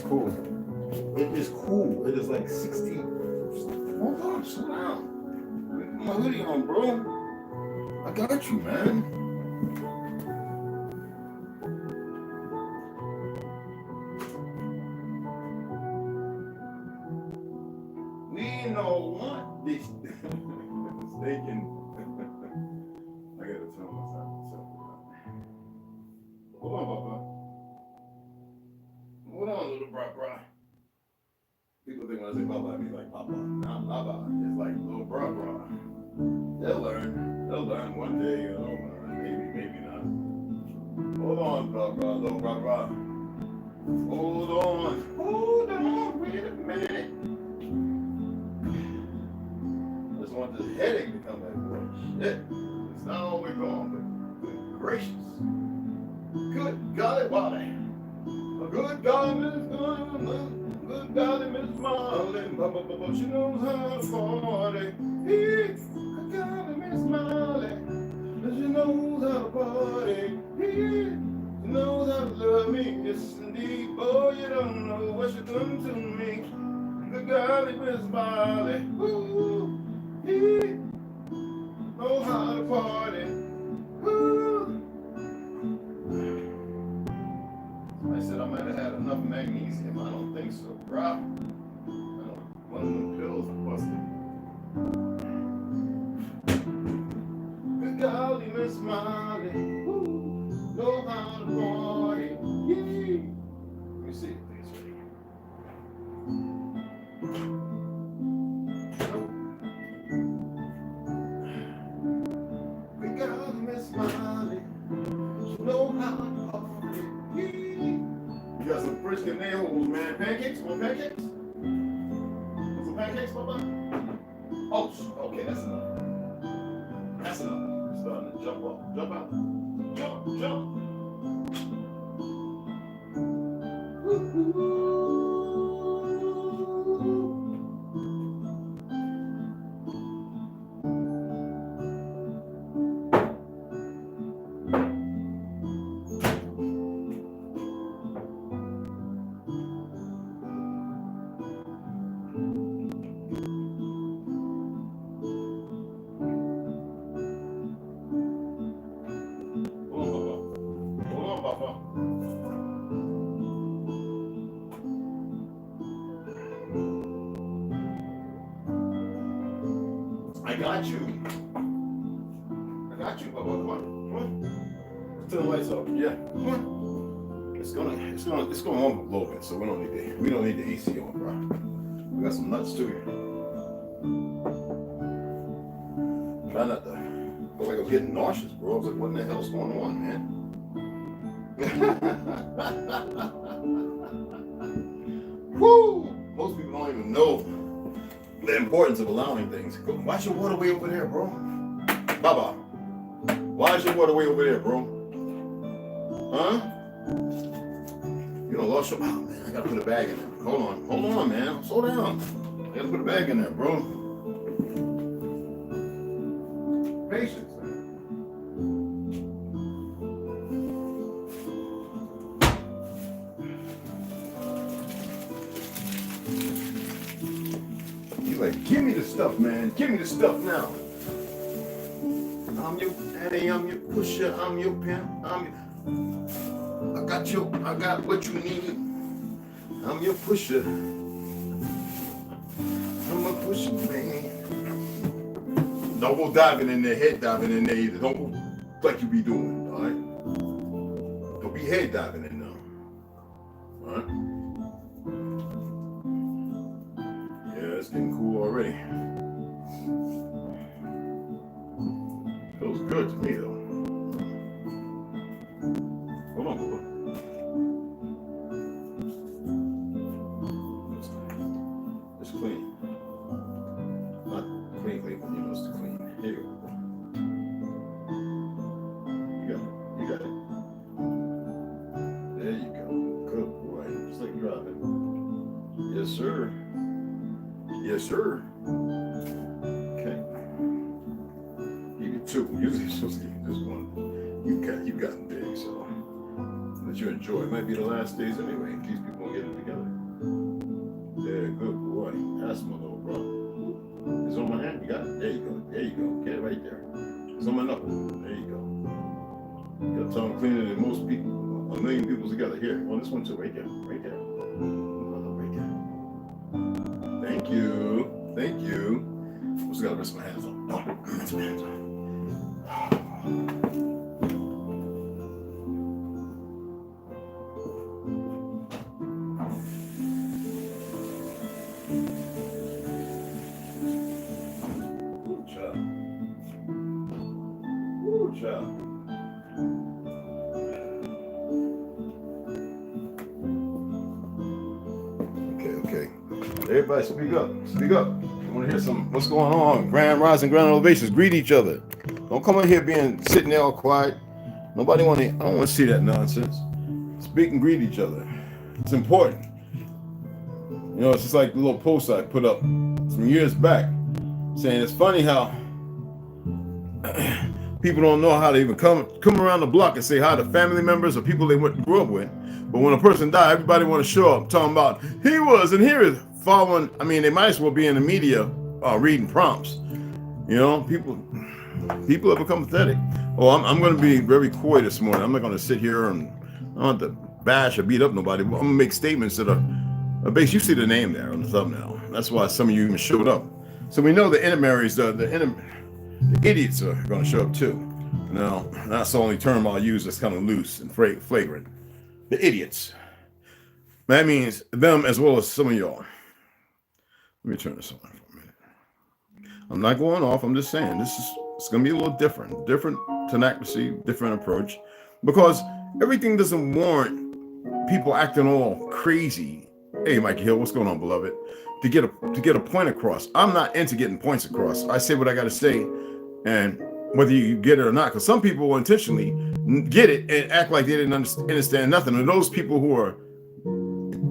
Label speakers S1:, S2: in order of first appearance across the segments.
S1: cool. It is cool. It is like 60. Hold on, slow down. Put my hoodie on, bro. I got you, man. We don't want this. Mistaken. I gotta tell myself. Hold on, Papa. Hold on, little bra. People think when I say Papa, I mean like Papa. Not Papa. It's like little bra. They'll learn. They'll learn one day. They'll learn. Maybe not. Hold on, little bra. Hold on. Wait a minute. I just want this headache to come back. Boy. Shit. It's not all the way gone, but good gracious. Good golly Wally. A good golly Miss Good golly Miss Molly. But she knows how to party. Good golly Miss Molly. But she knows how to party. She knows how to love me. Yes indeed. Boy, you don't know what she done to me. Good golly Miss Molly. Ooh. Know how to party. Ooh. I said I might have had enough magnesium. I don't think so, bro. One of them pills busted. Good golly, Miss Molly. Know how to party. Let me see if this is ready. Good golly, Miss Molly. Know how to party. You got some Frisco nails, man. Pancakes? Want pancakes? Want some pancakes, Papa? Oh, okay, that's enough. That's enough. It's starting to jump up. Jump out. Jump. I got you, Papa. Come on. Let's turn the lights off. Yeah. Come on. It's gonna on a little bit, so we don't need the AC on, bro. We got some nuts too here. Try not to feel like I'm getting nauseous, bro. I was like, what in the hell's going on, man? Woo! Most people don't even know the importance of allowing things. Watch your water way over there, bro. Baba. Watch your water way over there, bro. Huh? You don't lost your... Oh, man, I gotta put a bag in there. Hold on, man. Slow down. I gotta put a bag in there, bro. Patience, man. He's like, give me the stuff, man. Give me the stuff now. I'm your daddy, I'm your pusher, I'm your pimp, I got what you need. I'm your pusher. I'm a pusher, man. Don't go diving in there, head diving in there either. Don't go like you be doing, all right? Don't be head diving in there, all right? Yeah, it's getting cool already. Feels good to me though. Hold on, Papa. It's clean. Not clean, but you know it's clean. Here you go. You got it. There you go. Good boy. Just like driving. Yes, sir. Yes, sir. Okay. Two. Usually it's supposed to give you just one. You've gotten big, so let you enjoy. It might be the last days anyway. These people are getting together. good boy. That's my little brother. It's on my hand. You got it? There you go. There you go. Get it right there. It's on my knuckle. There you go. You got tongue cleaner than most people. 1 million people together. Here. On this one too. Right there. Right there. Right there. Thank you. Thank you. I just gotta rest my hands on. Oh, rest my hands on. Okay. Everybody speak up. Speak up. You want to hear some what's going on? Grand rising, grand elevations. Greet each other. Don't come in here sitting there all quiet. Nobody want to. I don't want to see that nonsense. Speak and greet each other. It's important. You know, it's just like the little post I put up some years back saying it's funny how people don't know how to even come around the block and say hi to family members or people they grew up with. But when a person died, everybody want to show up talking about he was and here is following. I mean, they might as well be in the media reading prompts. You know, people have become pathetic. Oh, I'm going to be very coy this morning. I'm not going to sit here and I don't have to bash or beat up nobody. I'm going to make statements that are based. You see the name there on the thumbnail. That's why some of you even showed up. So we know the intermarries, the idiots are going to show up too. Now, that's the only term I'll use that's kind of loose and flagrant. The idiots. That means them as well as some of y'all. Let me turn this on for a minute. I'm not going off. I'm just saying it's going to be a little different tenacity, different approach, because everything doesn't warrant people acting all crazy. Hey, Mike Hill, what's going on, beloved? To get a point across. I'm not into getting points across. I say what I got to say, and whether you get it or not, because some people will intentionally get it and act like they didn't understand nothing. And those people who are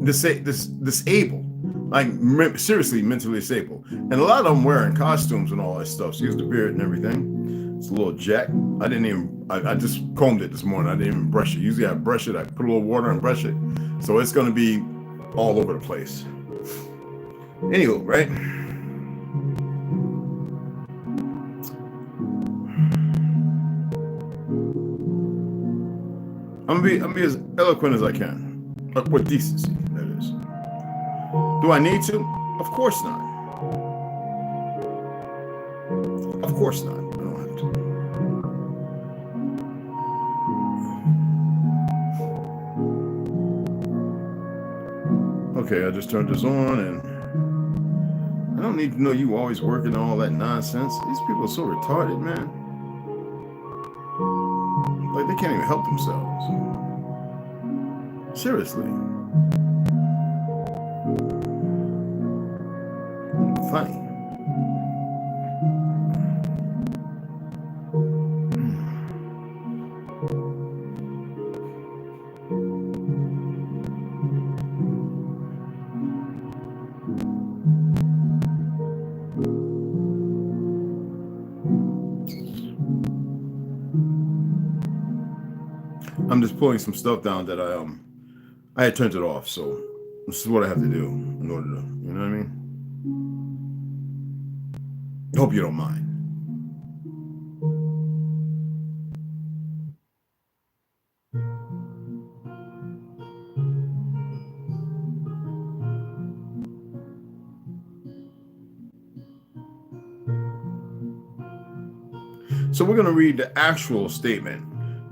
S1: disabled, like seriously mentally disabled, and a lot of them wearing costumes and all that stuff. So use the beard and everything. It's a little jack. I just combed it this morning. I didn't even brush it. Usually I brush it. I put a little water and brush it. So it's going to be all over the place. Anywho, right? I'm gonna be as eloquent as I can, but with decency, that is. Do I need to? Of course not. Of course not. I don't have to. Okay, I just turned this on, and I don't need to know you always working on all that nonsense. These people are so retarded, man. Like they can't even help themselves. Seriously. Funny. I'm just pulling some stuff down that I had turned it off, so this is what I have to do in order to, you know what I mean? Hope you don't mind. So we're going to read the actual statement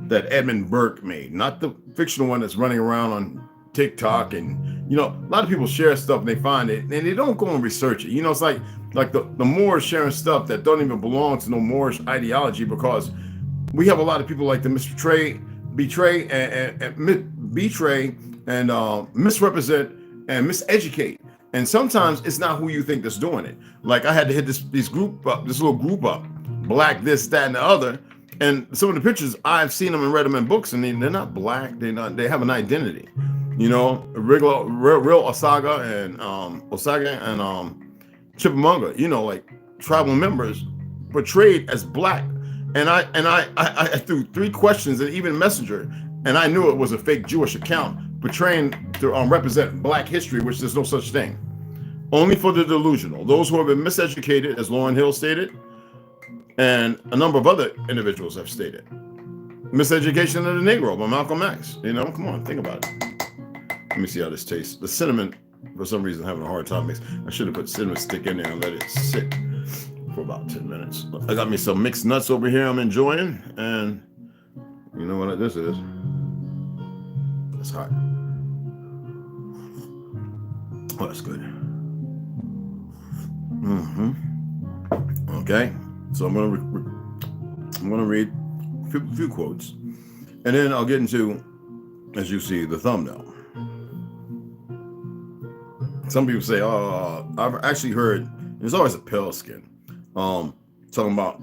S1: that Edmund Burke made, not the fictional one that's running around on TikTok. And, you know, a lot of people share stuff and they find it and they don't go and research it. You know, it's like the Moors sharing stuff that don't even belong to no Moorish ideology, because we have a lot of people like to betray and misrepresent and miseducate. And sometimes it's not who you think that's doing it. Like I had to hit this little group up, black, this, that, and the other. And some of the pictures, I've seen them and read them in books, and they're not black. They have an identity. You know, real Osaga and Chipamanga, you know, like tribal members portrayed as black. And I threw 3 questions and even Messenger, and I knew it was a fake Jewish account portraying to represent black history, which there's no such thing.
S2: only for the delusional, those who have been miseducated, as Lauryn Hill stated, and a number of other individuals have stated. Miseducation of the Negro by Malcolm X. You know, come on, think about it. Let me see how this tastes. The cinnamon, for some reason, having a hard time mix. I should have put cinnamon stick in there and let it sit for about 10 minutes. I got me some mixed nuts over here I'm enjoying, and you know what this is? It's hot. Oh, that's good. Okay, so I'm gonna read a few quotes, and then I'll get into, as you see, the thumbnail. Some people say, "Oh, I've actually heard." There's always a pale skin, talking about.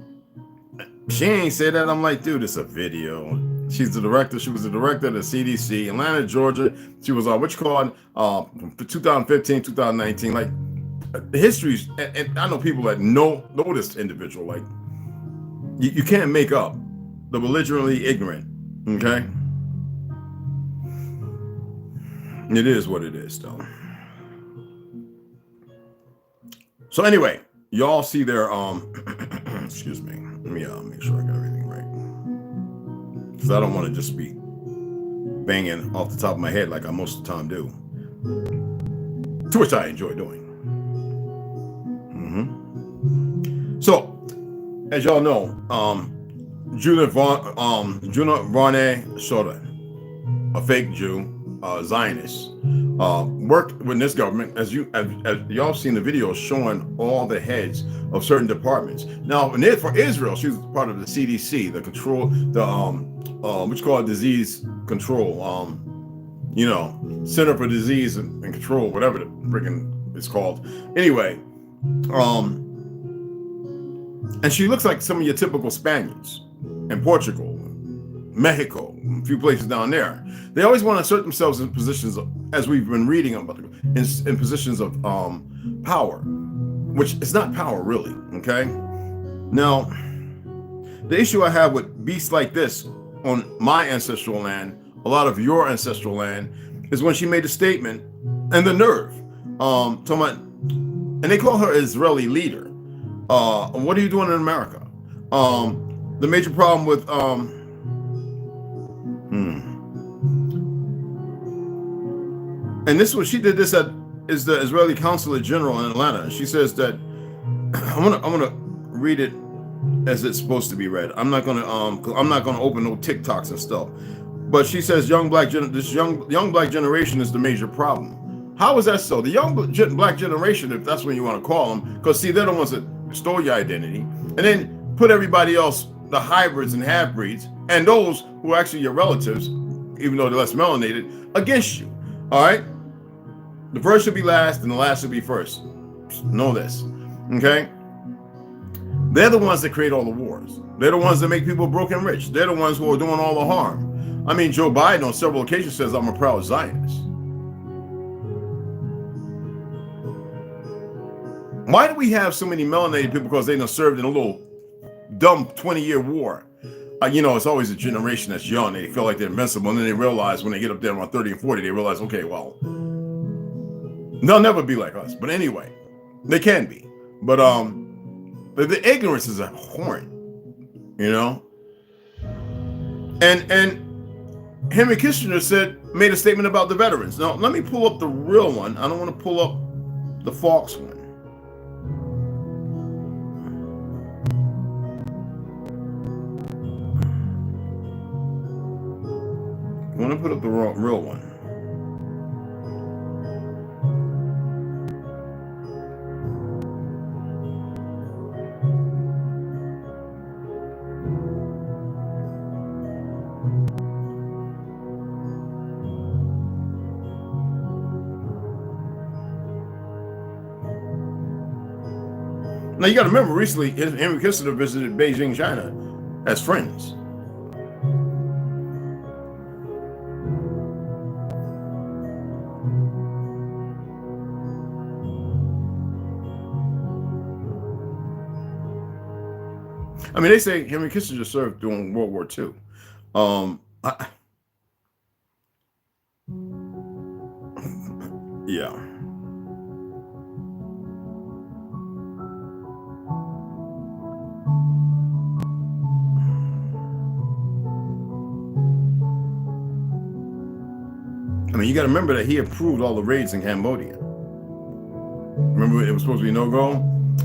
S2: She ain't said that. I'm like, dude, it's a video. She's the director. She was the director of the CDC, Atlanta, Georgia. She was on, from 2015, 2019. Like, the histories, and I know people that know this individual. Like, you can't make up the belligerently ignorant. Okay, it is what it is, though. So anyway, y'all see their excuse me. Let me make sure I got everything right, because I don't want to just be banging off the top of my head like I most of the time do, to which I enjoy doing. So, as y'all know, Judah Varnai-Shorer, a fake Jew, Zionist, worked with this government, as y'all seen the video showing all the heads of certain departments. Now, for Israel, she was part of the CDC, the control, which called disease control, Center for Disease and Control, whatever the freaking it's called. Anyway, and she looks like some of your typical Spaniards in Portugal, Mexico, a few places down there. They always want to assert themselves in positions, as we've been reading about, in positions of power, which is not power really. Okay. Now, the issue I have with beasts like this on my ancestral land, a lot of your ancestral land, is when she made a statement, and the nerve, talking about, and they call her Israeli leader. What are you doing in America? The major problem with and this was, she did this is the Israeli Consulate General in Atlanta. She says that I'm gonna read it as it's supposed to be read. I'm not gonna open no TikToks and stuff. But she says this young black generation is the major problem. How is that so? The young black generation, if that's what you want to call them, because see, they're the ones that stole your identity, and then put everybody else, the hybrids and half-breeds, and those who are actually your relatives, even though they're less melanated, against you. All right? The first should be last, and the last should be first. Know this. Okay? They're the ones that create all the wars. They're the ones that make people broke and rich. They're the ones who are doing all the harm. I mean, Joe Biden on several occasions says, I'm a proud Zionist. Why do we have so many melanated people? Because they done served in a little dumb 20-year war. It's always a generation that's young. They feel like they're invincible. And then they realize when they get up there around 30 and 40, they realize, okay, well, they'll never be like us. But anyway, they can be. But the ignorance is abhorrent, And Henry Kissinger made a statement about the veterans. Now, let me pull up the real one. I don't want to pull up the false one. I want to put up the real one. Now, you got to remember, recently, Henry Kissinger visited Beijing, China, as friends. I mean, they say Henry Kissinger served during World War II. Yeah. mean, you got to remember that he approved all the raids in Cambodia. Remember, it was supposed to be no-go?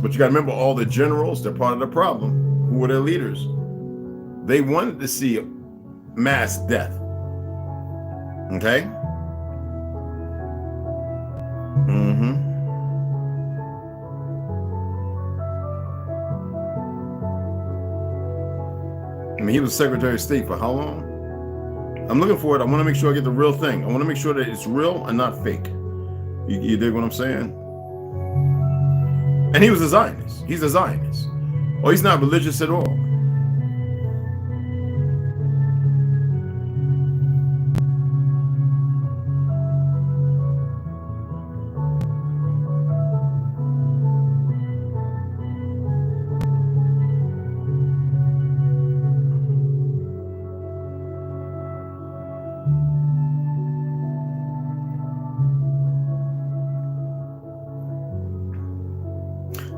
S2: But you got to remember all the generals, they're part of the problem. Who were their leaders? They wanted to see mass death. Okay? Mm-hmm. I mean, he was Secretary of State for how long? I'm looking for it. I want to make sure I get the real thing. I want to make sure that it's real and not fake. You dig what I'm saying? And he was a Zionist. He's a Zionist. Oh, he's not religious at all.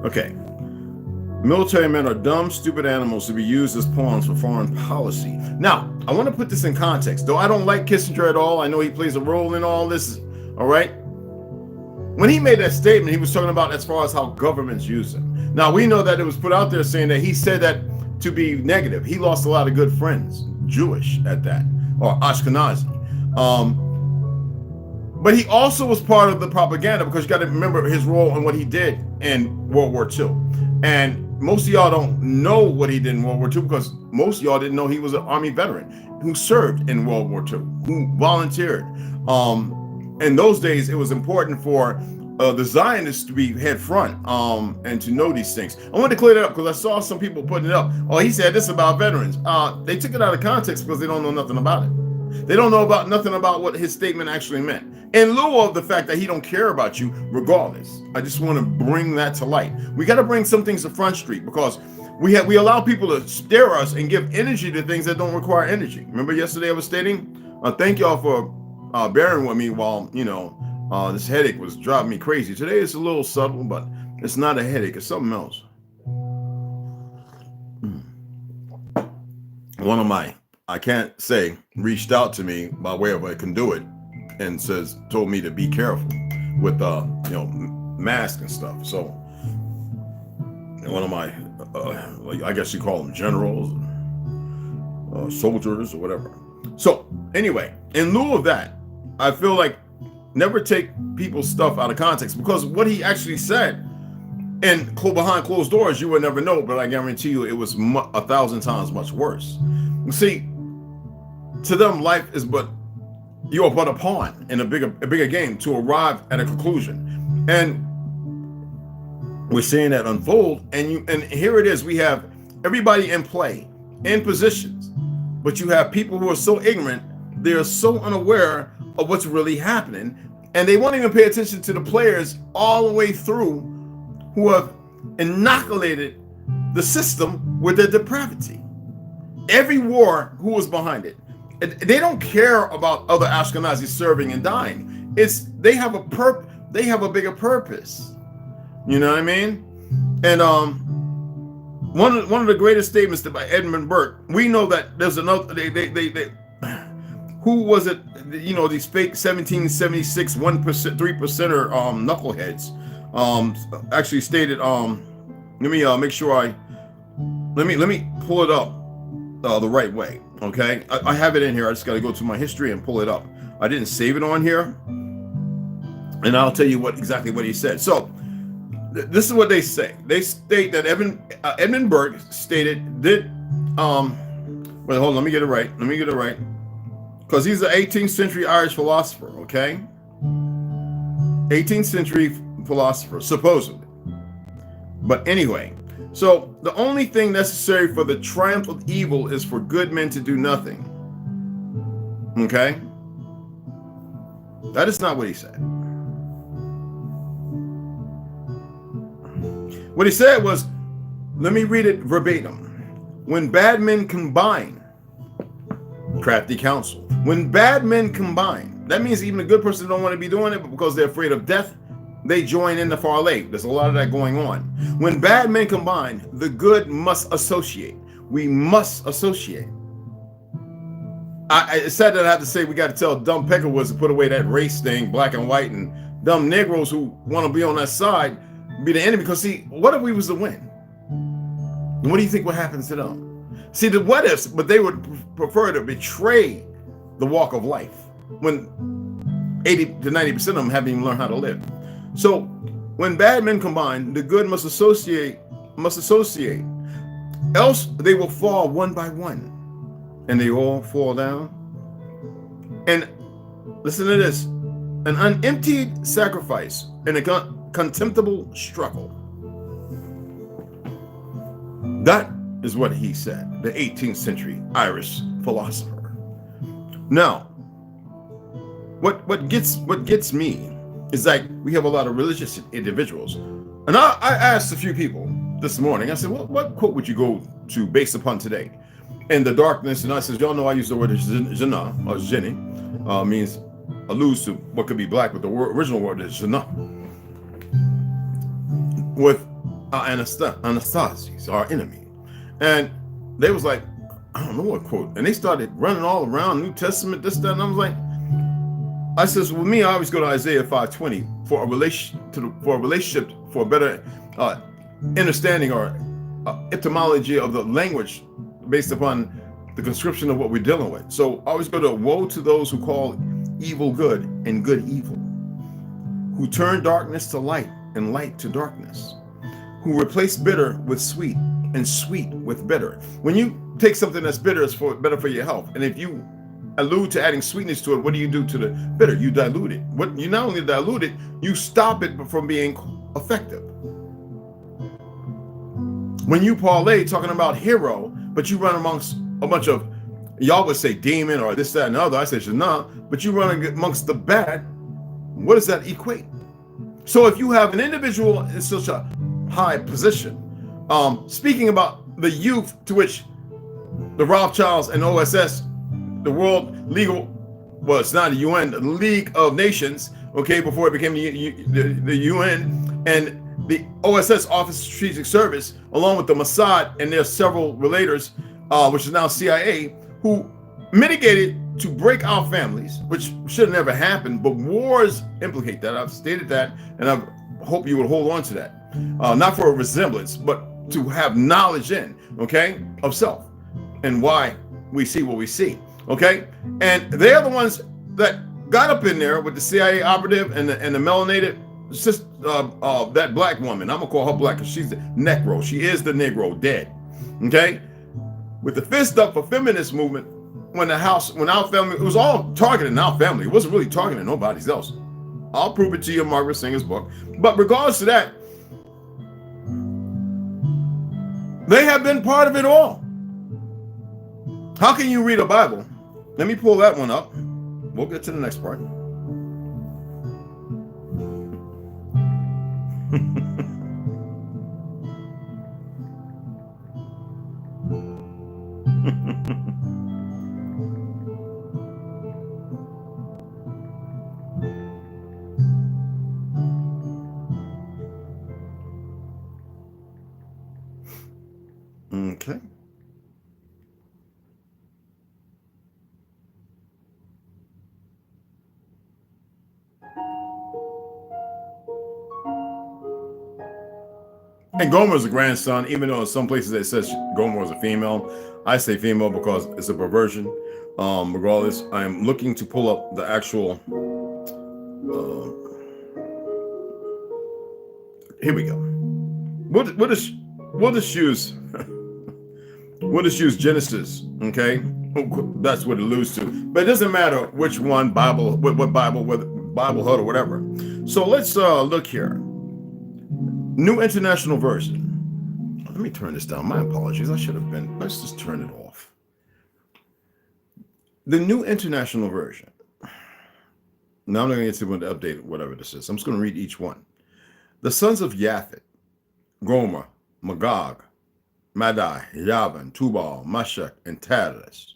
S2: Okay. Military men are dumb, stupid animals to be used as pawns for foreign policy. Now, I want to put this in context. Though I don't like Kissinger at all, I know he plays a role in all this, all right? When he made that statement, he was talking about as far as how governments use them. Now, we know that it was put out there saying that he said that to be negative. He lost a lot of good friends, Jewish at that, or Ashkenazi. But he also was part of the propaganda, because you got to remember his role and what he did in World War II. And most of y'all don't know what he did in World War II, because most of y'all didn't know he was an Army veteran who served in World War II, who volunteered. In those days, it was important for the Zionists to be head front and to know these things. I wanted to clear that up because I saw some people putting it up. Oh, he said this about veterans. They took it out of context because they don't know nothing about it. They don't know about nothing about what his statement actually meant. In lieu of the fact that he don't care about you regardless. I just want to bring that to light. We got to bring some things to Front Street, because we allow people to stare us and give energy to things that don't require energy. Remember yesterday I was stating, thank y'all for bearing with me while, this headache was driving me crazy. Today it's a little subtle, but it's not a headache. It's something else. One of my, I can't say, reached out to me by way of I can do it, and told me to be careful with mask and stuff. So one of my I guess you call them generals, soldiers or whatever. So anyway, in lieu of that, I feel like never take people's stuff out of context, because what he actually said and behind closed doors you would never know, but I guarantee you it was 1,000 times much worse. You see, to them life is but you're but a pawn in a bigger game to arrive at a conclusion. And we're seeing that unfold, and here it is. We have everybody in play, in positions, but you have people who are so ignorant, they're so unaware of what's really happening, and they won't even pay attention to the players all the way through who have inoculated the system with their depravity. Every war, who was behind it? They don't care about other Ashkenazis serving and dying. They have a bigger purpose. You know what I mean? And one of the greatest statements by Edmund Burke. We know that there's another. Who was it? These fake 1776 1%, 3%er knuckleheads. Actually stated. Let me make sure let me pull it up the right way. Okay, I have it in here. I just got to go to my history and pull it up. I didn't save it on here, and I'll tell you exactly what he said. So this is what they say. They state that Edmund Burke stated that. Wait, hold on. Let me get it right. Because he's an 18th century Irish philosopher. Okay, 18th century philosopher, supposedly. But anyway. So the only thing necessary for the triumph of evil is for good men to do nothing. Okay? That is not what he said. What he said was, let me read it verbatim. When bad men combine, crafty counsel. When bad men combine, that means even a good person don't want to be doing it, but because they're afraid of death, they join in the parlay. There's a lot of that going on. When bad men combine, the good must associate. We must associate. It's sad that I have to say we got to tell dumb Peckerwoods to put away that race thing, black and white, and dumb Negroes who want to be on that side be the enemy. Because see, what if we was to win? What do you think would happen to them? See, the what ifs, but they would prefer to betray the walk of life when 80 to 90% of them haven't even learned how to live. So when bad men combine, the good must associate, else they will fall one by one, and they all fall down. And listen to this: an unemptied sacrifice and a contemptible struggle. That is what he said, the 18th century Irish philosopher. Now, what gets me is like we have a lot of religious individuals, and I asked a few people this morning. I said, well, what quote would you go to based upon today? In the darkness, and I said, y'all know I use the word Jannah or Jenny, means alludes to what could be black, but the original word is Jannah. With Anastasis, our enemy. And they was like, I don't know what quote. And they started running all around New Testament, this, that, and I was like, I says, with me, I always go to Isaiah 5:20 for a relationship, for a better understanding or etymology of the language based upon the conscription of what we're dealing with. So I always go to woe to those who call evil good and good evil, who turn darkness to light and light to darkness, who replace bitter with sweet and sweet with bitter. When you take something that's bitter, it's better for your health. And if you allude to adding sweetness to it, what do you do to the bitter? You dilute it. What you not only dilute it, you stop it from being effective. When you parlay talking about hero, but you run amongst a bunch of, y'all would say demon or this, that, and the other. I say Jannah, but you run amongst the bad. What does that equate? So if you have an individual in such a high position, speaking about the youth to which the Rothschilds and OSS, the World Legal, well, it's not the UN, the League of Nations, okay, before it became the UN, and the OSS, Office of Strategic Service, along with the Mossad and their several relators, which is now CIA, who mitigated to break our families, which should have never happened, but wars implicate that. I've stated that, and I hope you would hold on to that. Not for a resemblance, but to have knowledge okay, of self and why we see what we see, okay? And they are the ones that got up in there with the CIA operative and the melanated sister, that black woman. I'm gonna call her black because she's the Negro. She is the Negro, dead, okay? With the fist up for feminist movement, when our family, it was all targeting our family. It wasn't really targeting nobody else. I'll prove it to you in Margaret Singer's book. But regards to that, they have been part of it all. How can you read a Bible? Let me pull that one up. We'll get to the next part. Okay. And Gomer is a grandson, even though in some places it says Gomer is a female. I say female because it's a perversion. Regardless, I am looking to pull up the actual. Here we go. We'll just use Genesis, okay? That's what it alludes to. But it doesn't matter which one Bible, what Bible, whether Bible Hut or whatever. So let's look here. New International Version. Let me turn this down. My apologies. I should have been. Let's just turn it off. The New International Version. Now I'm not going to get to the update, whatever this is. I'm just going to read each one. The sons of Japhet, Gomer, Magog, Madai, Yavan, Tubal, Meshach, and Tiras.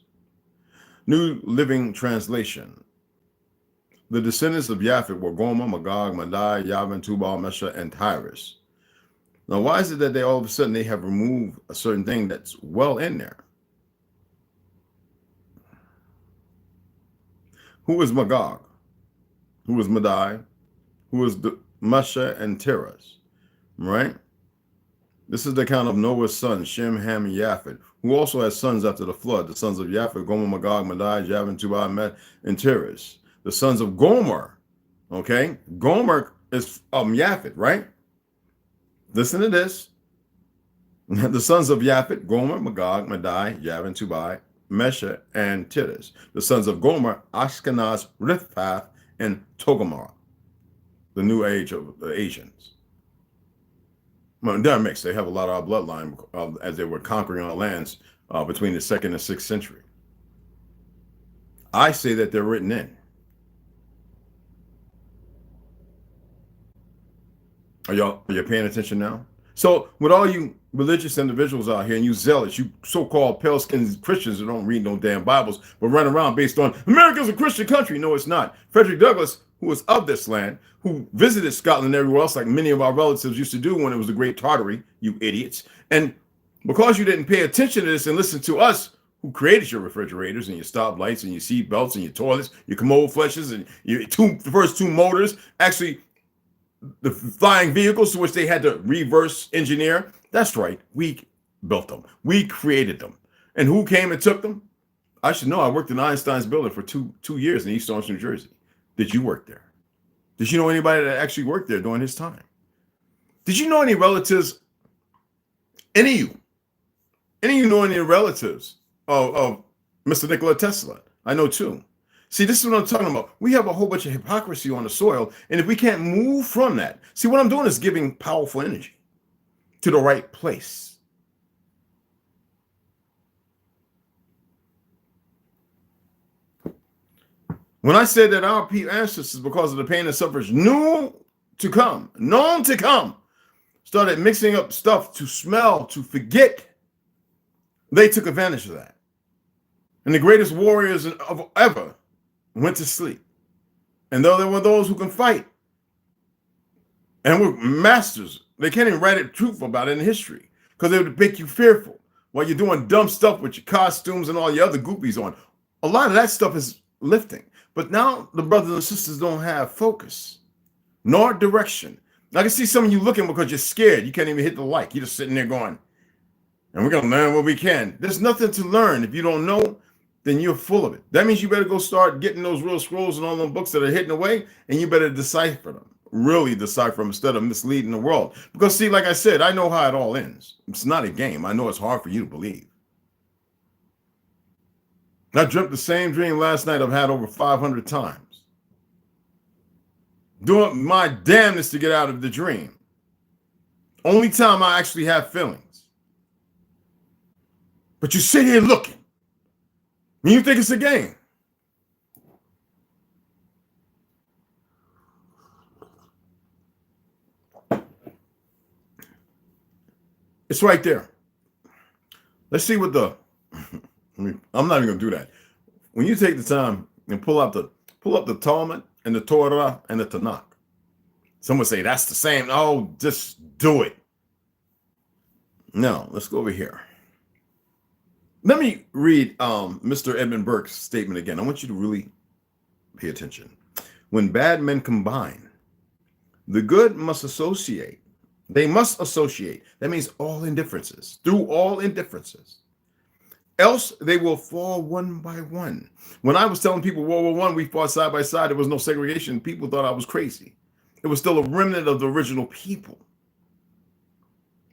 S2: New Living Translation. The descendants of Japhet were Gomer, Magog, Madai, Yavan, Tubal, Meshach, and Tiras. Now, why is it that they all of a sudden they have removed a certain thing that's well in there? Who is Magog? Who is Madai? Who is Masha and Tiras? Right? This is the account of Noah's sons, Shem, Ham, and Japheth, who also had sons after the flood. The sons of Japheth, Gomer, Magog, Madai, Javan, Tubal, Met, and Tiras. The sons of Gomer, okay? Gomer is Japheth, right? Listen to this. The sons of Japheth, Gomer, Magog, Madai, Javan, Tubal, Mesha, and Tiras. The sons of Gomer, Ashkenaz, Riphath, and Togarmah, the new age of the Asians. Well, they're mixed. They have a lot of our bloodline as they were conquering our lands between the 2nd and 6th century. I say that they're written in. Are you paying attention now? So with all you religious individuals out here and you zealots, you so-called pale-skinned Christians who don't read no damn Bibles, but run around based on America's a Christian country. No, it's not. Frederick Douglass, who was of this land, who visited Scotland and everywhere else like many of our relatives used to do when it was the Great Tartary, you idiots. And because you didn't pay attention to this and listen to us, who created your refrigerators and your stoplights and your seat belts and your toilets, your commode fleshes and your first two motors, actually the flying vehicles to which they had to reverse engineer. That's right. We built them. We created them. And who came and took them? I should know. I worked in Einstein's building for two years in East Orange, New Jersey. Did you work there? Did you know anybody that actually worked there during his time? Did you know any relatives? Any of you know any relatives of Mr. Nikola Tesla? I know two. See, this is what I'm talking about. We have a whole bunch of hypocrisy on the soil, and if we can't move from that, see, what I'm doing is giving powerful energy to the right place. When I said that our ancestors, because of the pain and suffering, known to come, started mixing up stuff to smell, to forget, they took advantage of that. And the greatest warriors of ever went to sleep. And though there were those who can fight and were masters, they can't even write the truth about it in history because they would make you fearful while you're doing dumb stuff with your costumes and all your other goopies on. A lot of that stuff is lifting. But now the brothers and sisters don't have focus nor direction. I can see some of you looking because you're scared. You can't even hit the like. You're just sitting there going, and we're going to learn what we can. There's nothing to learn. If you don't know, then you're full of it. That means you better go start getting those real scrolls and all those books that are hidden away, and you better decipher them. Really decipher them instead of misleading the world. Because see, like I said, I know how it all ends. It's not a game. I know it's hard for you to believe. I dreamt the same dream last night I've had over 500 times. Doing my damnness to get out of the dream. Only time I actually have feelings. But you sit here looking. And you think it's a game. It's right there. Let's see what I'm not even gonna do that. When you take the time and pull up the Talmud and the Torah and the Tanakh, someone say that's the same. Oh, just do it. No, let's go over here. Let me read Mr. Edmund Burke's statement again. I want you to really pay attention. When bad men combine, the good must associate. They must associate. That means all indifferences, through all indifferences. Else they will fall one by one. When I was telling people World War I, we fought side by side. There was no segregation. People thought I was crazy. It was still a remnant of the original people.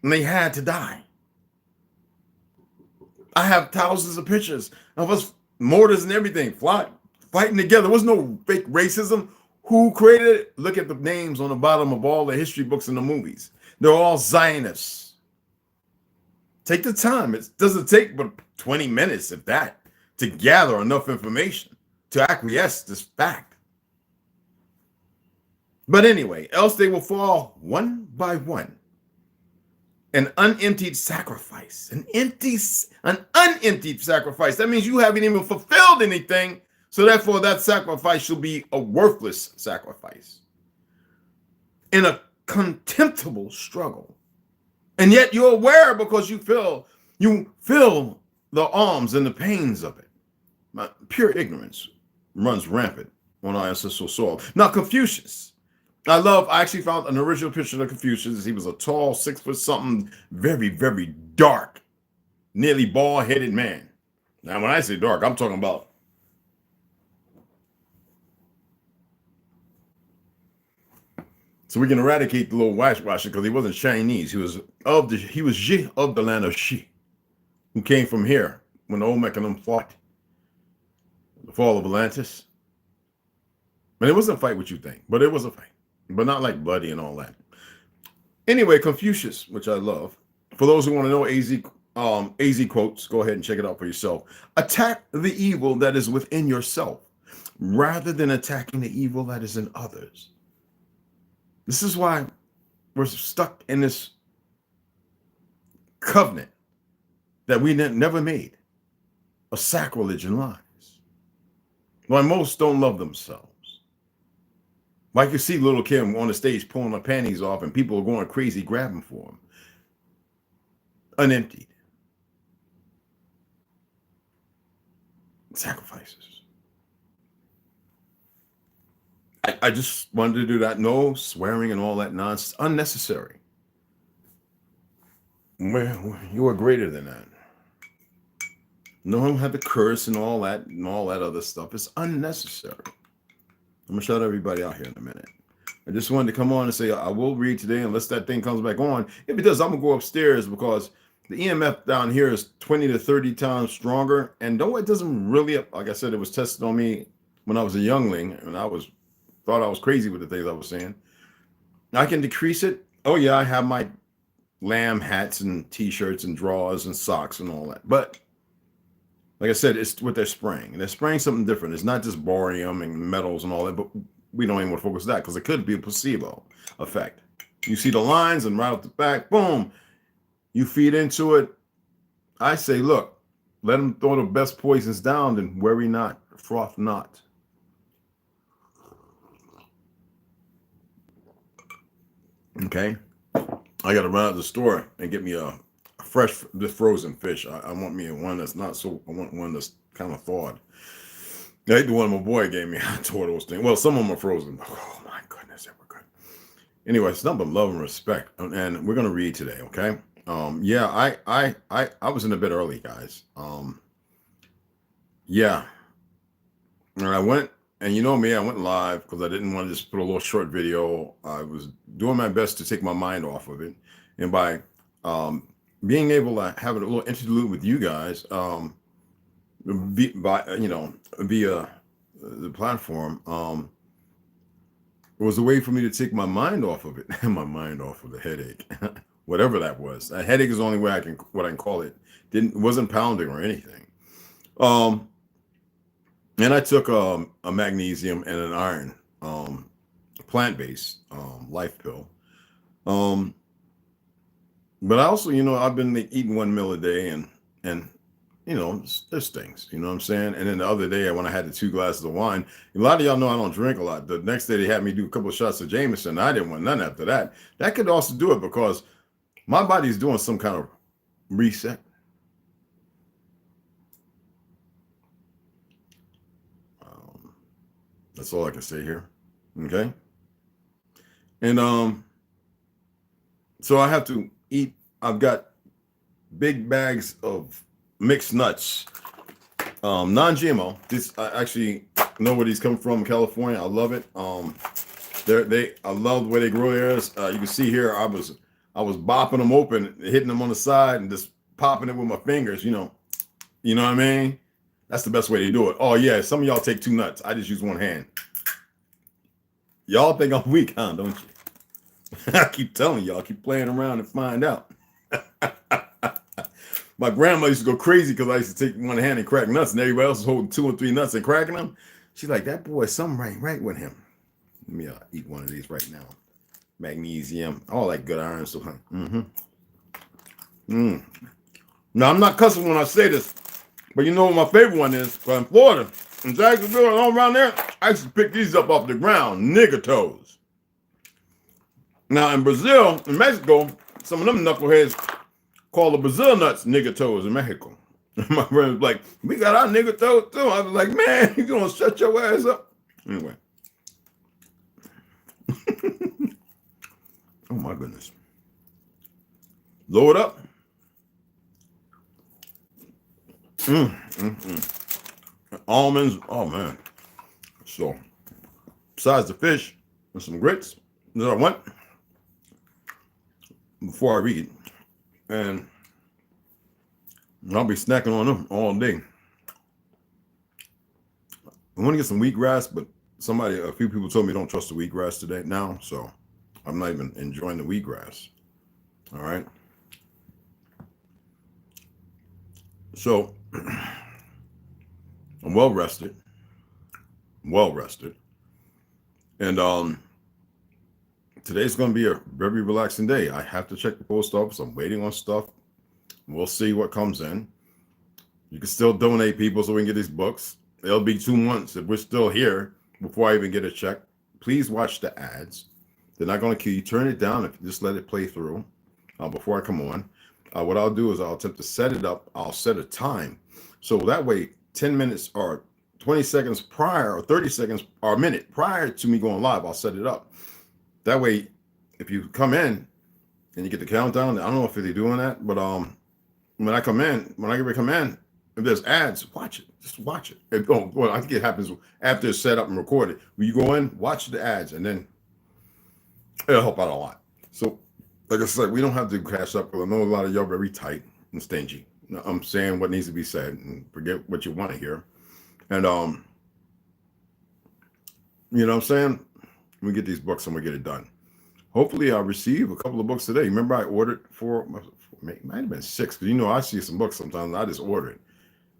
S2: And they had to die. I have thousands of pictures of us, mortars and everything, fighting together. There was no fake racism. Who created it? Look at the names on the bottom of all the history books and the movies. They're all Zionists. Take the time. It doesn't take but 20 minutes, if that, to gather enough information to acquiesce this fact. But anyway, else they will fall one by one. An unemptied sacrifice. An unemptied sacrifice. That means you haven't even fulfilled anything. So therefore, that sacrifice shall be a worthless sacrifice. In a contemptible struggle. And yet you're aware because you feel the arms and the pains of it. Pure ignorance. runs rampant on our ancestral soil. Now, Confucius. I actually found an original picture of Confucius. He was a tall, 6 foot something, very, very dark, nearly bald-headed man. Now, when I say dark, I'm talking about so we can eradicate the little whitewashing because he wasn't Chinese. He was Ji of the land of Xi, who came from here when the Olmec and them fought the fall of Atlantis. And it wasn't a fight what you think, but it was a fight, but not like bloody and all that. Anyway, Confucius, which I love. For those who want to know AZ quotes, go ahead and check it out for yourself. Attack the evil that is within yourself rather than attacking the evil that is in others. This is why we're stuck in this covenant that we never made, a sacrilege in lies. Why most don't love themselves. Like you see little Kim on the stage pulling her panties off and people are going crazy grabbing for them. Unemptied. Sacrifices. I just wanted to do that. No swearing and all that nonsense. Unnecessary. Well, you are greater than that. No one had to curse and all that other stuff. It's unnecessary. I'm gonna shut everybody out here in a minute. I just wanted to come on and say I will read today unless that thing comes back on. If it does, I'm gonna go upstairs because the EMF down here is 20 to 30 times stronger. And though it doesn't really, like I said, it was tested on me when I was a youngling and thought I was crazy with the things I was saying. I can decrease it. Oh yeah, I have my lamb hats and t-shirts and drawers and socks and all that. But like I said, it's what they're spraying. And they're spraying something different. It's not just barium and metals and all that, but we don't even want to focus on that because it could be a placebo effect. You see the lines and right off the back, boom, you feed into it. I say, look, let them throw the best poisons down and worry not, froth not. Okay, I got to run out of the store and get me a fresh, frozen fish. I want me one that's not so. I want one that's kind of thawed. I hate the one my boy gave me. I tore those things. Well, some of them are frozen. Oh my goodness, they were good. Anyway, it's nothing but love and respect, and we're gonna read today. Okay. Yeah, I was in a bit early, guys. Yeah, and I went. And you know me, I went live because I didn't want to just put a little short video. I was doing my best to take my mind off of it. And by being able to have a little interlude with you guys via the platform, it was a way for me to take my mind off of it and my mind off of the headache, whatever that was. A headache is the only way I can call it. It wasn't pounding or anything. And I took a magnesium and an iron plant-based life pill. But I also, I've been eating 1 meal a day and there's things, you know what I'm saying? And then the other day when I had the 2 glasses of wine, a lot of y'all know I don't drink a lot. The next day they had me do a couple of shots of Jameson. I didn't want none after that. That could also do it because my body's doing some kind of reset. That's all I can say here. Okay. And so I have to eat. I've got big bags of mixed nuts, non-GMO. This I actually know where these come from, California. I love it. I love the way they grow theirs. You can see here I was bopping them open, hitting them on the side, and just popping it with my fingers. You know what I mean? That's the best way to do it. Oh, yeah. Some of y'all take 2 nuts. I just use 1 hand. Y'all think I'm weak, huh? Don't you? I keep telling y'all. Keep playing around and find out. My grandma used to go crazy because I used to take 1 hand and crack nuts, and everybody else was holding 2 or 3 nuts and cracking them. She's like, that boy, something ain't right with him. Let me eat one of these right now. Magnesium. All that good iron stuff. Now, I'm not cussing when I say this. But you know what my favorite one is? In Florida, in Jacksonville, and all around there, I used to pick these up off the ground, nigger toes. Now in Brazil, in Mexico, some of them knuckleheads call the Brazil nuts nigger toes in Mexico. My friend was like, we got our nigga throat too. I was like, man, you gonna shut your ass up. Anyway. Oh my goodness. Load up. Almonds. Oh man. So besides the fish and some grits that I went before I read. And I'll be snacking on them all day. I want to get some wheatgrass, but a few people told me don't trust the wheatgrass today now, so I'm not even enjoying the wheatgrass. All right. So I'm well rested. And today's going to be a very relaxing day. I have to check the post office. I'm waiting on stuff. We'll see what comes in. You can still donate, people, so we can get these books. It'll be 2 months if we're still here before I even get a check. Please watch the ads. They're not going to kill you. Turn it down if you just let it play through before I come on. What I'll do is I'll attempt to set it up. I'll set a time. So that way, 10 minutes or 20 seconds prior or 30 seconds or a minute prior to me going live, I'll set it up. That way, if you come in and you get the countdown, I don't know if they're doing that, but when I get ready to come in, if there's ads, watch it. Just watch it. I think it happens after it's set up and recorded. When you go in, watch the ads, and then it'll help out a lot. So, like I said, we don't have to cash up because I know a lot of y'all are very tight and stingy. I'm saying what needs to be said and forget what you want to hear. And, you know what I'm saying? We get these books and we get it done. Hopefully I'll receive a couple of books today. Remember I ordered it might have been 6, because I see some books sometimes. I just order it.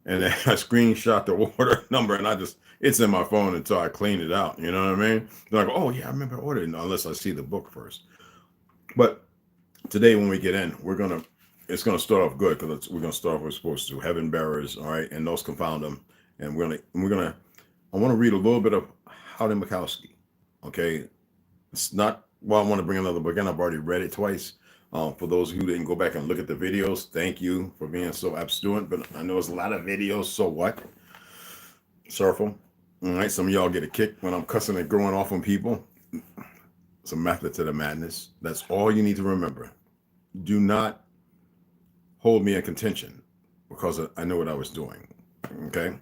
S2: And then I screenshot the order number and it's in my phone until I clean it out. You know what I mean? Then I go, oh yeah, I remember ordering, unless I see the book first. But today when we get in, it's gonna start off good, because we're gonna start off, we're supposed to, heaven bearers, all right, and those confound them. And I want to read a little bit of Howdy Mikowski. Okay. It's not, well, I want to bring another book in. I've already read it twice. For those who didn't go back and look at the videos, thank you for being so abstinent. But I know there's a lot of videos, so what? Surfing. All right, some of y'all get a kick when I'm cussing and going off on people. It's a method to the madness. That's all you need to remember. Do not hold me in contention, because I know what I was doing. Okay?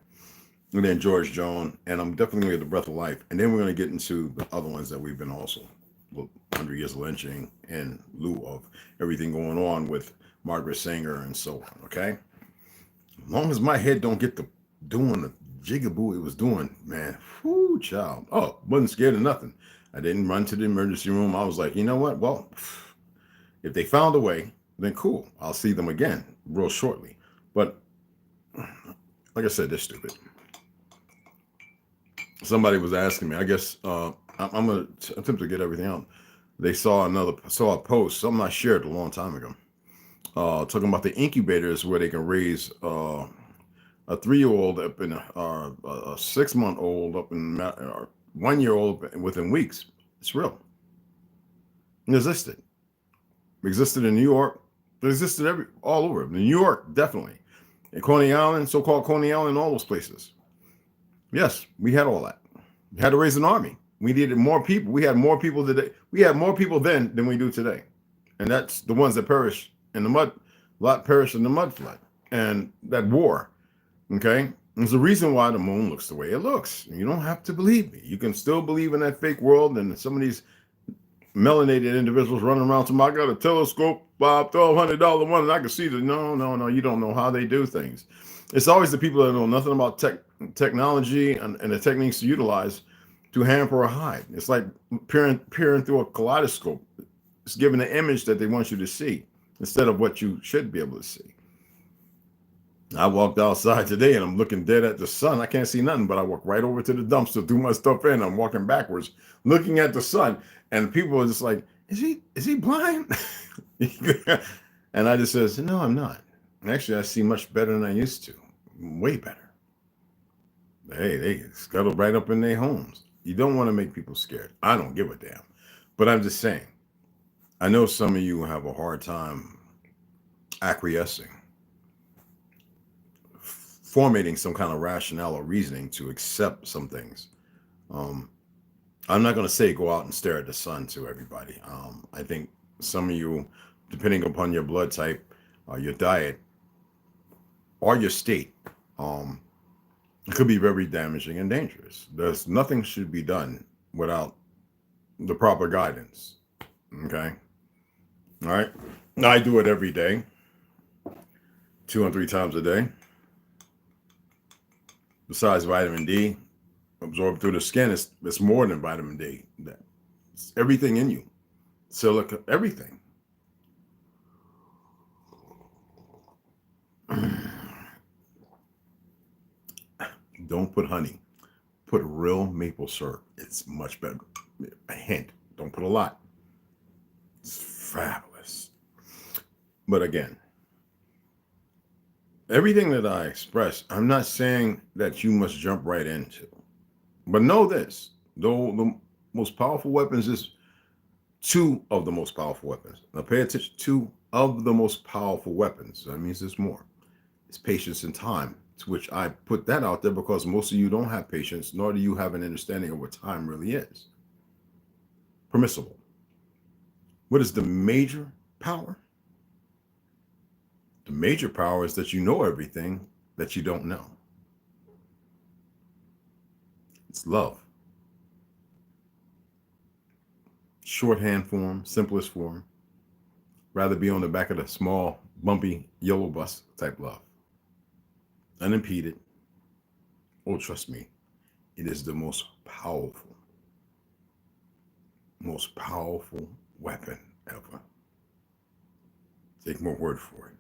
S2: And then George Jones, and I'm definitely going to get the breath of life. And then we're going to get into the other ones that we've been also. 100 years of lynching in lieu of everything going on with Margaret Sanger and so on, okay? As long as my head don't get to doing the jigaboo it was doing, man, whoo, child. Oh, wasn't scared of nothing. I didn't run to the emergency room. I was like, you know what? Well, if they found a way, then cool. I'll see them again real shortly. But like I said, they're stupid. Somebody was asking me, I guess, I'm going to attempt to get everything out. They saw a post, something I shared a long time ago, talking about the incubators where they can raise a 3-year-old up in a 6-month-old up in 1-year-old within weeks. It's real. It existed. It existed in New York. It existed all over. New York, definitely. In Coney Island, so-called Coney Island, all those places. Yes, we had all that. We had to raise an army. We needed more people. We had more people today. We had more people then than we do today. And that's the ones that perished in the mud. A lot perished in the mud flood and that war. Okay? There's a reason why the moon looks the way it looks. You don't have to believe me. You can still believe in that fake world, and some of these melanated individuals running around saying, I got a telescope, Bob, $1,200 one, and I can see that. No, you don't know how they do things. It's always the people that know nothing about technology and the techniques to utilize to hamper or hide. It's like peering through a kaleidoscope. It's giving an image that they want you to see instead of what you should be able to see. I walked outside today and I'm looking dead at the sun. I can't see nothing, but I walk right over to the dumpster, threw my stuff in. I'm walking backwards, looking at the sun, and people are just like, is he blind? And I just says, no, I'm not. Actually, I see much better than I used to. Way better. Hey, they scuttle right up in their homes. You don't want to make people scared. I don't give a damn. But I'm just saying, I know some of you have a hard time acquiescing. formatting some kind of rationale or reasoning to accept some things. I'm not going to say go out and stare at the sun to everybody. I think some of you, depending upon your blood type, your diet, or your state, it could be very damaging and dangerous. There's nothing should be done without the proper guidance. Okay. All right. I do it every day, 2 or 3 times a day. Besides vitamin D, absorbed through the skin, it's more than vitamin D. It's everything in you. Silica, everything. Don't put honey. Put real maple syrup. It's much better. A hint. Don't put a lot. It's fabulous. But again, everything that I express, I'm not saying that you must jump right into. But know this, though the most powerful weapons is 2 of the most powerful weapons. Now pay attention, 2 of the most powerful weapons. That means there's more. It's patience and time, to which I put that out there because most of you don't have patience, nor do you have an understanding of what time really is. Permissible. What is the major power? The major power is that you know everything that you don't know. It's love. Shorthand form, simplest form. Rather be on the back of the small, bumpy, yellow bus type love. Unimpeded. Oh, trust me, it is the most powerful weapon ever. Take my word for it.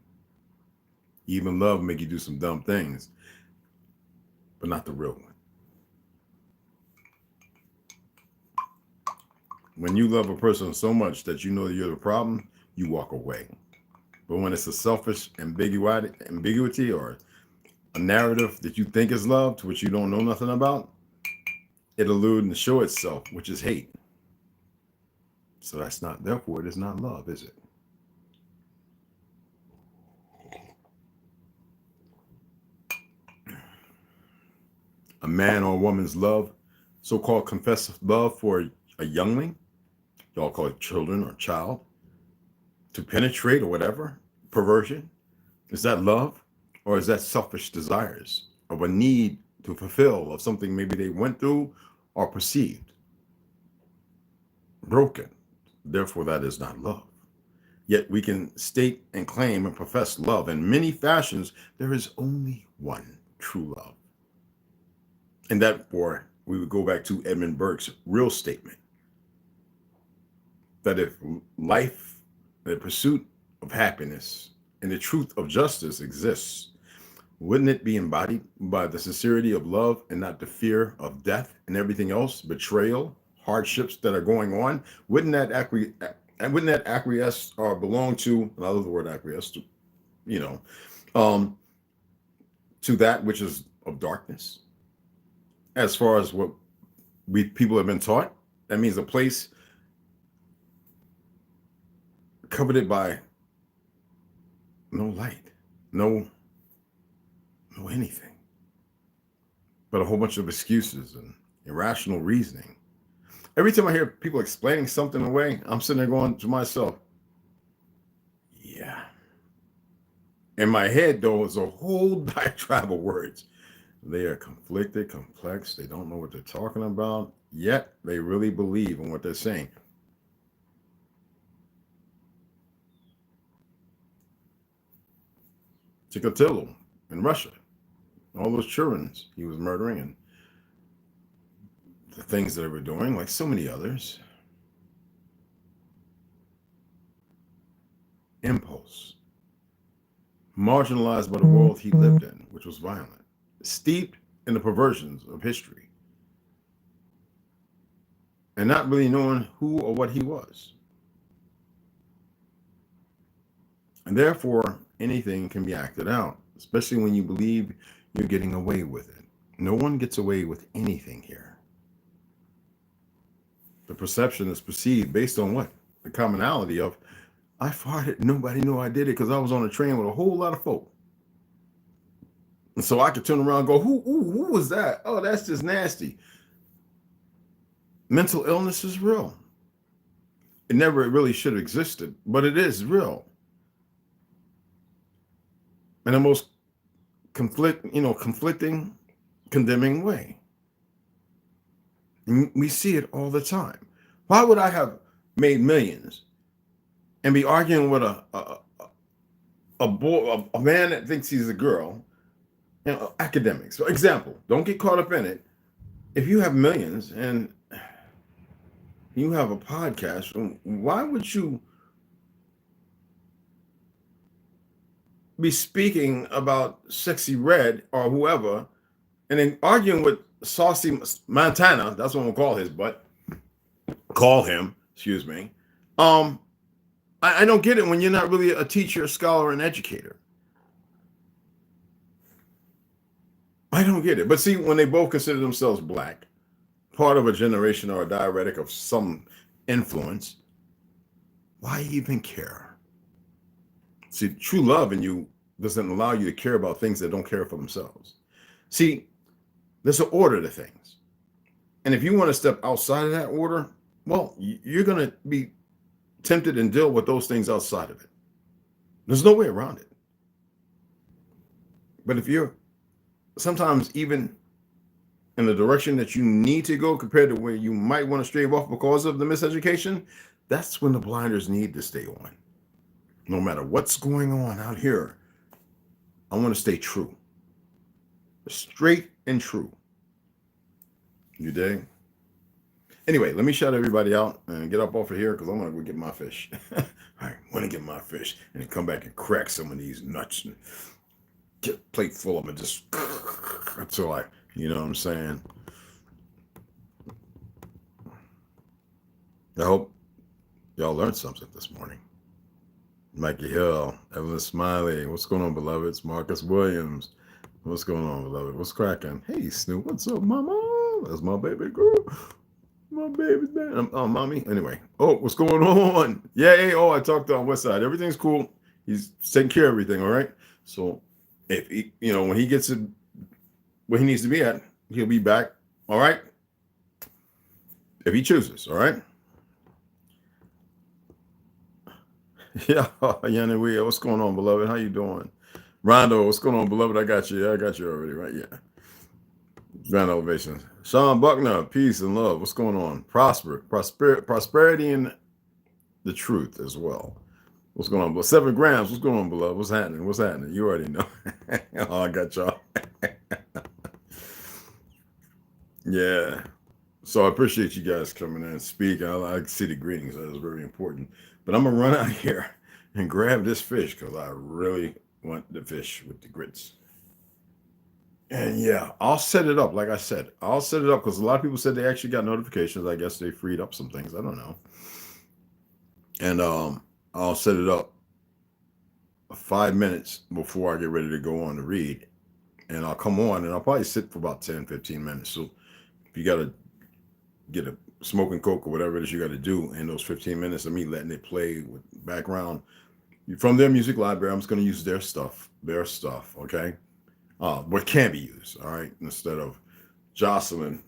S2: Even love make you do some dumb things, but not the real one. When you love a person so much that you know you're the problem, you walk away. But when it's a selfish ambiguity or a narrative that you think is love, to which you don't know nothing about, it eludes and show itself, which is hate. So that's not, therefore, it is not love, is it? A man or a woman's love, so-called confessed love for a youngling, y'all call it children or child, to penetrate or whatever, perversion, is that love? Or is that selfish desires of a need to fulfill of something maybe they went through or perceived? Broken. Therefore, that is not love. Yet we can state and claim and profess love in many fashions. There is only one true love. And that, for we would go back to Edmund Burke's real statement, that if life, the pursuit of happiness, and the truth of justice exists, wouldn't it be embodied by the sincerity of love and not the fear of death and everything else, betrayal, hardships that are going on? Wouldn't that acquiesce or belong to, and I love the word acquiesce, to, to that which is of darkness? As far as what people have been taught, that means a place coveted by no light, no anything, but a whole bunch of excuses and irrational reasoning. Every time I hear people explaining something away, I'm sitting there going to myself, yeah. In my head, though, is a whole diatribe of words. They are conflicted, complex. They don't know what they're talking about, yet they really believe in what they're saying. Chikatilo in Russia, all those children he was murdering and the things that they were doing, like so many others. Impulse. Marginalized by the world he lived in, which was violent. Steeped in the perversions of history. And not really knowing who or what he was. And therefore, anything can be acted out, especially when you believe you're getting away with it. No one gets away with anything here. The perception is perceived based on what? The commonality of, I farted, nobody knew I did it because I was on a train with a whole lot of folk. And so I could turn around and go, who was that? Oh, that's just nasty. Mental illness is real. It never really should have existed, but it is real. In the most conflicting, condemning way. And we see it all the time. Why would I have made millions and be arguing with a boy, a man that thinks he's a girl? Academics. For example, don't get caught up in it. If you have millions and you have a podcast, why would you be speaking about Sexy Red or whoever and then arguing with Saucy Montana? That's what I'm gonna call him, excuse me. I don't get it when you're not really a teacher, a scholar, an educator. I don't get it. But see, when they both consider themselves black, part of a generation or a diuretic of some influence, why even care? See, true love in you doesn't allow you to care about things that don't care for themselves. See, there's an order to things. And if you want to step outside of that order, well, you're going to be tempted and deal with those things outside of it. There's no way around it. But if you're sometimes even in the direction that you need to go compared to where you might want to stray off because of the miseducation, that's when the blinders need to stay on. No matter what's going on out here, I want to stay true. Straight and true. You dig? Anyway, let me shout everybody out and get up off of here because I'm going to go get my fish. I want to get my fish and then come back and crack some of these nuts and get a plate full of them and just until you know what I'm saying? I hope y'all learned something this morning. Mikey Hill, Evelyn Smiley, what's going on, beloved? It's Marcus Williams. What's going on, beloved? What's cracking? Hey, Snoop, what's up, mama? That's my baby girl. My baby's there. Oh, mommy. Anyway. Oh, what's going on? Yay. Oh, I talked on Westside. Everything's cool. He's taking care of everything, all right? So if he, when he gets to where he needs to be at, he'll be back, all right? If he chooses, all right? Yeah, Yanni, what's going on, beloved? How you doing? Rondo, what's going on, beloved? I got you already, right? Yeah. Grand Elevation. Sean Buckner, peace and love. What's going on? Prosperity and the truth as well. What's going on? 7 grams. What's going on, beloved? What's happening? You already know. Oh, I got y'all. Yeah. So I appreciate you guys coming in and speaking. I like to see the greetings. That is very important. But I'm going to run out here and grab this fish because I really want the fish with the grits. And yeah, I'll set it up. Like I said, I'll set it up because a lot of people said they actually got notifications. I guess they freed up some things. I don't know. And I'll set it up 5 minutes before I get ready to go on to read. And I'll come on and I'll probably sit for about 10, 15 minutes. So if you got to get a smoking coke or whatever it is you got to do in those 15 minutes of me letting it play with background from their music library, I'm just going to use their stuff, okay? What can be used, all right, instead of Jocelyn,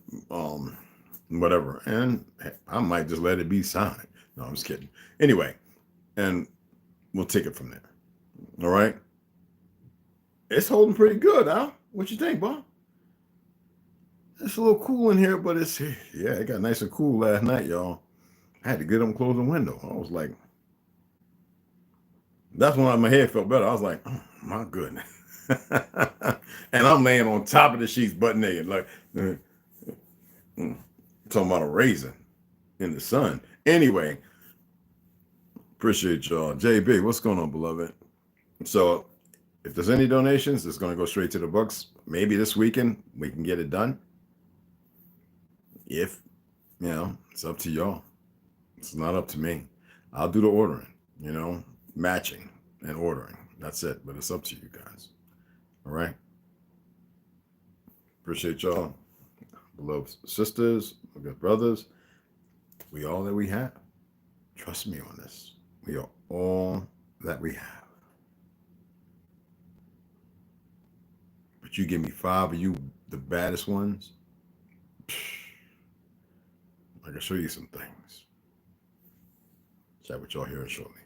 S2: whatever. And I might just let it be silent. No, I'm just kidding. Anyway, and we'll take it from there. All right. It's holding pretty good, huh? What you think, Bob? It's a little cool in here, but it got nice and cool last night, y'all. I had to get up and close the window. I was like, that's when my head felt better. I was like, oh my goodness. And I'm laying on top of the sheets butt naked, like talking about a raisin in the sun. Anyway, appreciate y'all. JB, what's going on, beloved? So if there's any donations, it's going to go straight to the Bucks. Maybe this weekend we can get it done. If, it's up to y'all. It's not up to me. I'll do the ordering, matching and ordering. That's it. But it's up to you guys. All right. Appreciate y'all. Beloved sisters, good brothers. We all that we have. Trust me on this. We are all that we have. but you give me 5 of you, the baddest ones, I can show you some things. Chat with y'all here shortly.